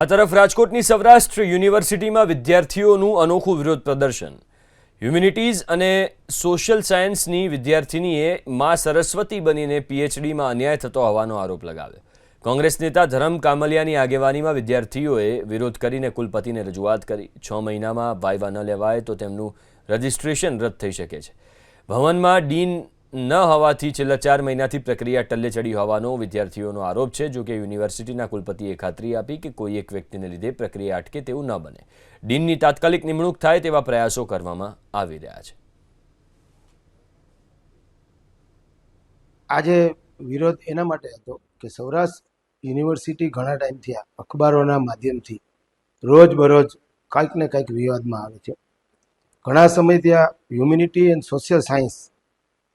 આ તરફ રાજકોટની સૌરાષ્ટ્ર યુનિવર્સિટીમાં વિદ્યાર્થીઓનું અનોખું વિરોધ પ્રદર્શન। હ્યુમેનિટીઝ અને સોશિયલ સાયન્સની વિદ્યાર્થિનીએ માં સરસ્વતી બનીને પીએચડીમાં અન્યાય થતો હોવાનો આરોપ લગાવ્યો। કોંગ્રેસ નેતા ધરમ કામલિયાની આગેવાનીમાં વિદ્યાર્થીઓએ વિરોધ કરીને કુલપતિને રજૂઆત કરી। 6 મહિનામાં વાયવા ન લેવાય તો તેમનું રજિસ્ટ્રેશન રદ થઈ શકે છે। ભવનમાં ડીન ન હોવાથી છેલ્લા 4 મહિનાથી પ્રક્રિયા ટલ્લે ચડી હોવાનો વિદ્યાર્થીઓનો આરોપ છે। જો કે યુનિવર્સિટીના કુલપતિએ ખાતરી આપી કે કોઈ એક વ્યક્તિને લીધે પ્રક્રિયા અટકે તેવું ન બને। ડીનની તાત્કાલિક નિમણૂક થાય તેવા પ્રયાસો કરવામાં આવી રહ્યા છે। આજે વિરોધ એના માટે હતો કે સૌરાષ્ટ્ર યુનિવર્સિટી ઘણા ટાઈમથી અખબારોના માધ્યમથી રોજબરોજ કંઈક ને કંઈક વિવાદમાં આવે છે। ઘણા સમયથી આ humanity and social science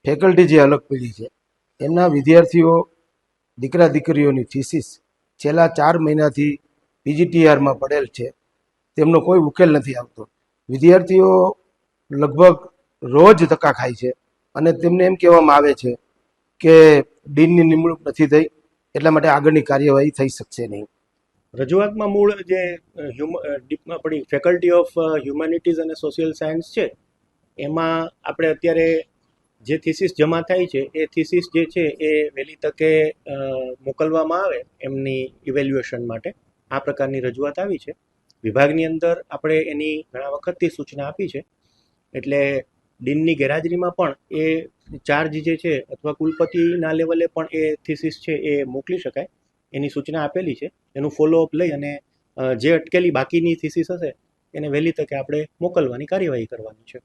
faculty જે અલગ પડી છે એમના વિદ્યાર્થીઓ દીકરા દીકરીઓની થીસીસ છેલ્લા 4 મહિનાથી પીજીટીઆરમાં પડેલ છે, તેમનો કોઈ ઉકેલ નથી આવતો। વિદ્યાર્થીઓ લગભગ રોજ ધક્કા ખાય છે અને તેમને એમ કહેવામાં આવે છે કે ડીનની નિમણૂક નથી થઈ એટલા માટે આગળની કાર્યવાહી થઈ શકશે નહીં। રજૂઆતમાં મૂળ જે આપણી ફેકલ્ટી ઓફ હ્યુમેનિટીઝ અને સોશિયલ સાયન્સ છે એમાં આપણે અત્યારે જે થીસીસ જમા થાય છે એ થીસીસ જે છે એ વહેલી તકે મોકલવામાં આવે એમની ઇવેલ્યુએશન માટે આ પ્રકારની રજૂઆત આવી છે। વિભાગની અંદર આપણે એની ઘણા વખતથી સૂચના આપી છે, એટલે ડીનની ગેરહાજરીમાં પણ એ ચાર્જ જે છે અથવા કુલપતિના લેવલે પણ એ થીસીસ છે એ મોકલી શકાય એની સૂચના આપેલી છે। એનું ફોલોઅપ લઈ અને જે અટકેલી બાકીની થીસીસ હશે એને વહેલી તકે આપણે મોકલવાની કાર્યવાહી કરવાની છે।